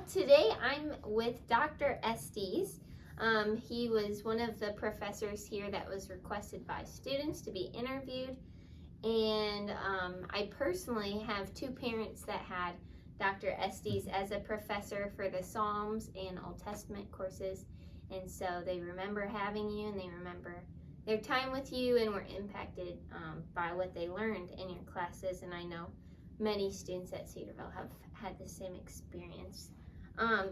Today I'm with Dr. Estes. He was one of the professors here that was requested by students to be interviewed. And I personally have two parents that had Dr. Estes as a professor for the Psalms and Old Testament courses. And so they remember having you and they remember their time with you and were impacted by what they learned in your classes. And I know many students at Cedarville have had the same experience.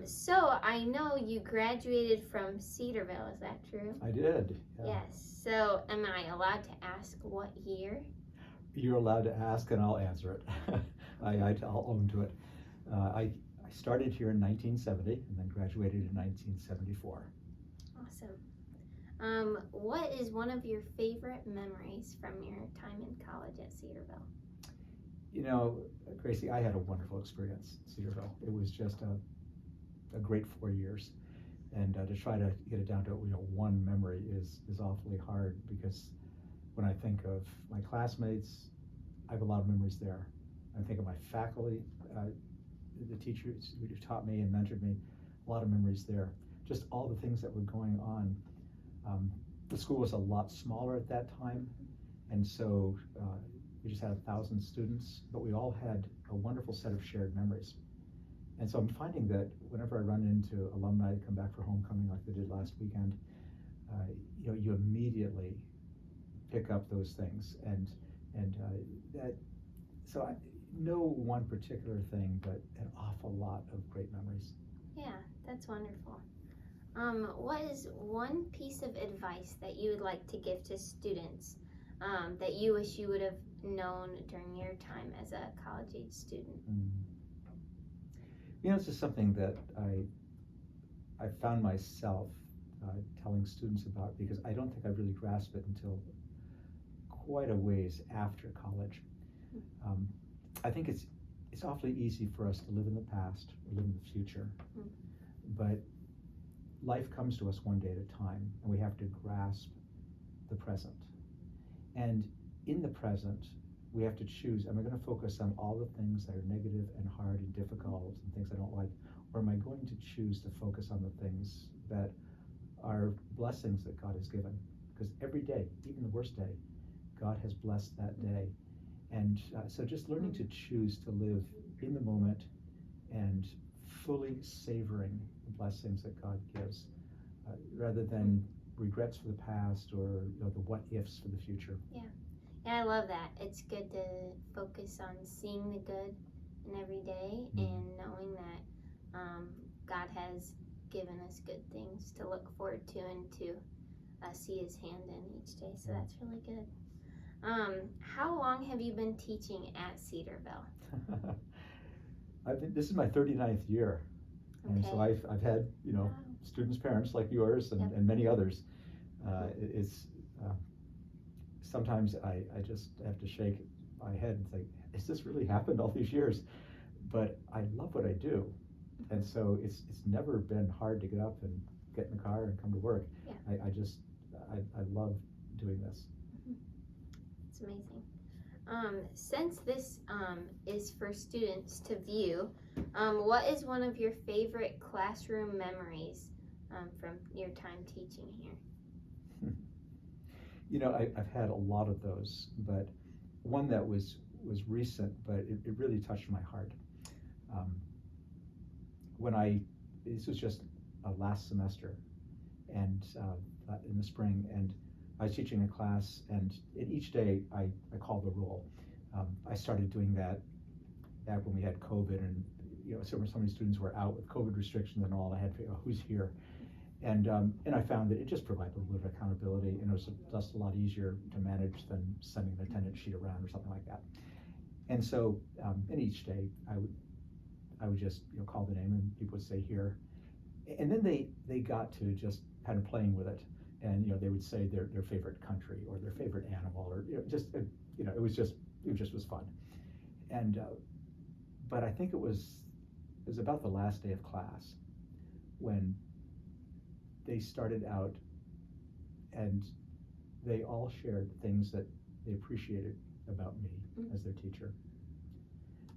So I know you graduated from Cedarville, is that true? I did. Yeah. Yes. So am I allowed to ask what year? You're allowed to ask and I'll answer it. I'll own to it. I started here in 1970 and then graduated in 1974. Awesome. What is one of your favorite memories from your time in college at Cedarville? You know, Gracie, I had a wonderful experience at Cedarville. It was just a great 4 years. And to try to get it down to one memory is awfully hard, because when I think of my classmates, I have a lot of memories there. I think of my faculty, the teachers who taught me and mentored me, a lot of memories there. Just all the things that were going on. The school was a lot smaller at that time, and so we just had 1,000 students, but we all had a wonderful set of shared memories. And so I'm finding that whenever I run into alumni that come back for homecoming like they did last weekend, you immediately pick up those things, and that. So no one particular thing, but an awful lot of great memories. Yeah, that's wonderful. What is one piece of advice that you would like to give to students that you wish you would have known during your time as a college-age student? It's just something that I found myself telling students about, because I don't think I really grasped it until quite a ways after college. I think it's awfully easy for us to live in the past or live in the future, but life comes to us one day at a time, and we have to grasp the present. And in the present, we have to choose: am I going to focus on all the things that are negative and hard and difficult and things I don't like, or am I going to choose to focus on the things that are blessings that God has given? Because every day, even the worst day, God has blessed that day. And so just learning to choose to live in the moment and fully savoring the blessings that God gives, rather than regrets for the past or the what ifs for the future. Yeah, I love that. It's good to focus on seeing the good in every day and knowing that God has given us good things to look forward to and to see His hand in each day. So that's really good. How long have you been teaching at Cedarville? This is my 39th year, and so I've had students' parents like yours and many others. It's sometimes I just have to shake my head and think, has this really happened all these years? But I love what I do, and so it's never been hard to get up and get in the car and come to work. Yeah. I love doing this. It's amazing. Since this is for students to view, what is one of your favorite classroom memories from your time teaching here? I've had a lot of those, but one that was recent, but it really touched my heart. This was just last semester, and in the spring, and I was teaching a class, and each day I called the roll. I started doing that back when we had COVID, and so many students were out with COVID restrictions and all. I had to figure out who's here, and I found that it just provided a little bit of accountability, and it was just a lot easier to manage than sending an attendance sheet around or something like that. And so, and each day I would just call the name, and people would say here, and then they got to just kind of playing with it. And they would say their favorite country or their favorite animal, or it was fun. And but I think it was about the last day of class when they started out, and they all shared things that they appreciated about me as their teacher.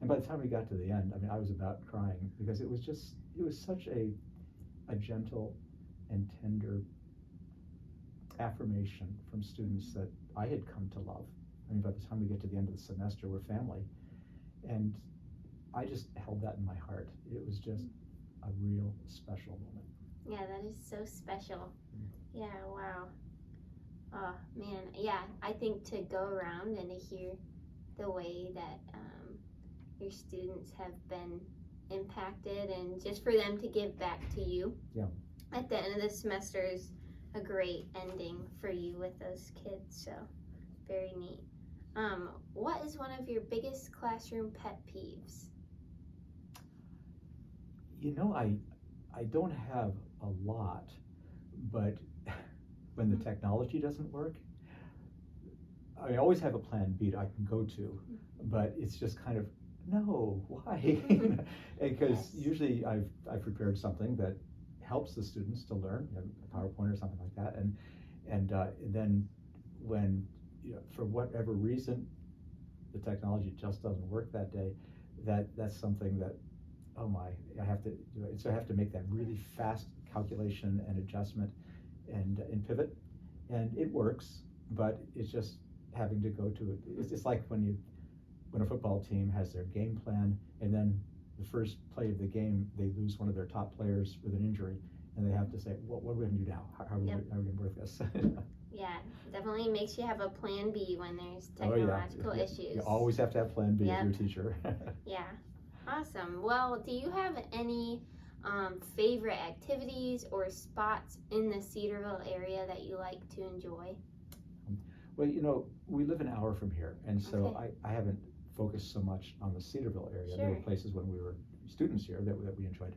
And by the time we got to the end, I mean, I was about crying, because it was just it was such a gentle and tender affirmation from students that I had come to love. I mean, by the time we get to the end of the semester, we're family. And I just held that in my heart. It was just a real special moment. Yeah, that is so special. Yeah, wow. Oh, man. Yeah, I think to go around and to hear the way that your students have been impacted and just for them to give back to you. Yeah. At the end of the semester is a great ending for you with those kids, so very neat. What is one of your biggest classroom pet peeves? You know, I don't have a lot, but when the technology doesn't work, I always have a plan B that I can go to, but it's just kind of, no, why? Because Yes. usually I've prepared something that helps the students to learn, a PowerPoint or something like that, and then when, for whatever reason the technology just doesn't work that day, that's something that, oh my, I have to do it. So I have to make that really fast calculation and adjustment and pivot, and it works, but it's just having to go to it. It's like when a football team has their game plan, and then the first play of the game, they lose one of their top players with an injury, and they have to say, what are we going to do now? How are we going to work this? Yeah, definitely makes you have a plan B when there's Oh, yeah. technological issues. You always have to have plan B Yep. as your teacher. Yeah, awesome. Well, do you have any favorite activities or spots in the Cedarville area that you like to enjoy? Well, we live an hour from here, and so Okay. I haven't focused so much on the Cedarville area. There were Sure. places when we were students here that we enjoyed,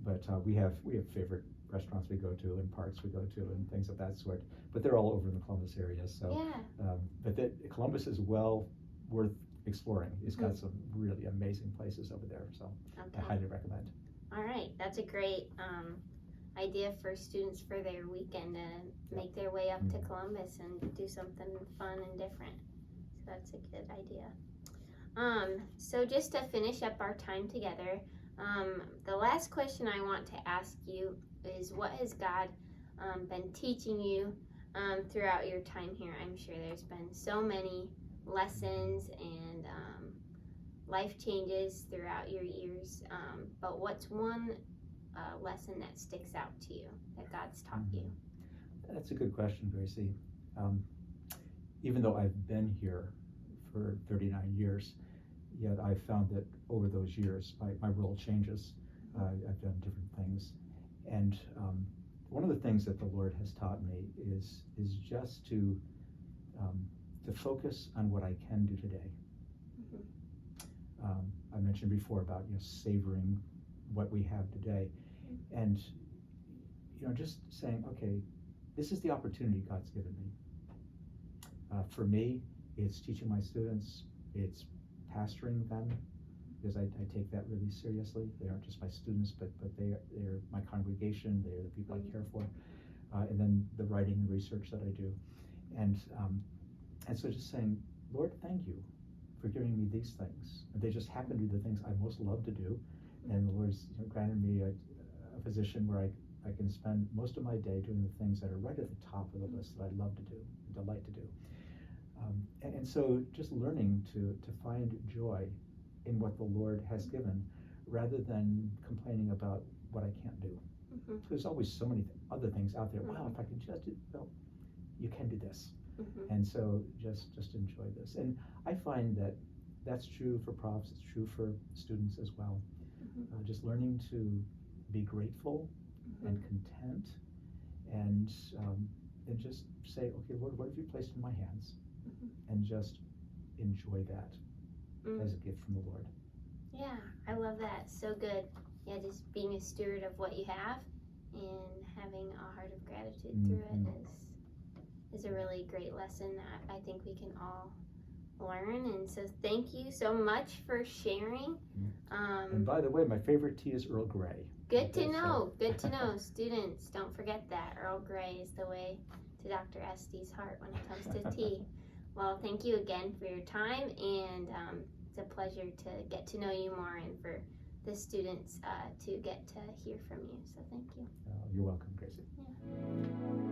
but we have favorite restaurants we go to and parks we go to and things of that sort. But they're all over in the Columbus area. So, Yeah. but Columbus is well worth exploring. It's got some really amazing places over there. So I Okay. highly recommend. All right. That's a great idea for students for their weekend to make their way up to Columbus and do something fun and different. So that's a good idea. So just to finish up our time together, the last question I want to ask you is, what has God been teaching you throughout your time here? I'm sure there's been so many lessons and life changes throughout your years, but what's one lesson that sticks out to you that God's taught you? That's a good question, Gracie. Even though I've been here for 39 years, yet I've found that over those years, my role changes. I've done different things. And one of the things that the Lord has taught me is just to focus on what I can do today. I mentioned before about savoring what we have today, and just saying, okay, this is the opportunity God's given me. For me, it's teaching my students, it's pastoring them, because I take that really seriously. They aren't just my students, but they're my congregation. They're the people I care for, and then the writing and research that I do, and so just saying, Lord, thank you for giving me these things. And they just happen to be the things I most love to do, and the Lord's granted me a position where I can spend most of my day doing the things that are right at the top of the list that I love to do, and delight to do. And so just learning to find joy in what the Lord has given, rather than complaining about what I can't do. There's always so many other things out there. Wow, if I can just do, well, you can do this. And so just enjoy this. And I find that that's true for profs, it's true for students as well. Just learning to be grateful and content, and just say, okay, Lord, what have you placed in my hands? And just enjoy that as a gift from the Lord. Yeah, I love that. So good. Yeah, just being a steward of what you have and having a heart of gratitude through it is a really great lesson that I think we can all learn. And so thank you so much for sharing. And by the way, my favorite tea is Earl Grey. Good to know. Good to know. Students, don't forget that. Earl Grey is the way to Dr. Estes' heart when it comes to tea. Well, thank you again for your time, and it's a pleasure to get to know you more and for the students to get to hear from you. So thank you. You're welcome, Gracie. Yeah.